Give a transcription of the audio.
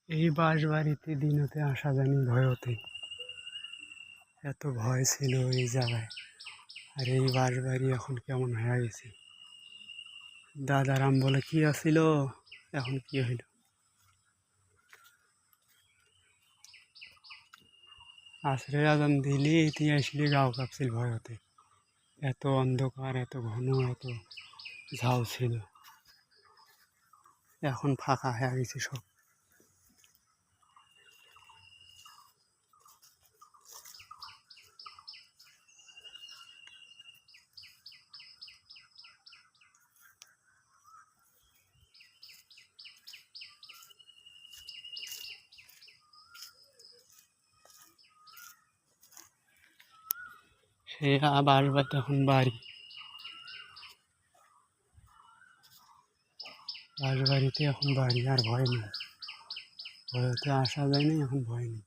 এই বাঁশবাড়িতে দিনতে আসা জানি ভয়তে, এত ভয় ছিল এই জায়গায়। আর এই বাঁশবাড়ি এখন কেমন হয়ে গেছে। দাদারাম বলে কি আছিল, এখন কি হইল। আসরে আজান দিলি তুই আসলে গাও কাঁপছিল ভয়তে। এত অন্ধকার, এত ঘন, এত ঝাউ ছিল। এখন ফাঁকা হয়ে গেছে সব। সে বাঁশবাড়িতে এখন বাড়ি, বাঁশবাড়িতে এখন বাড়ি, আর ভয় নেই। ভয়তে আসা যায় না, এখন ভয় নেই।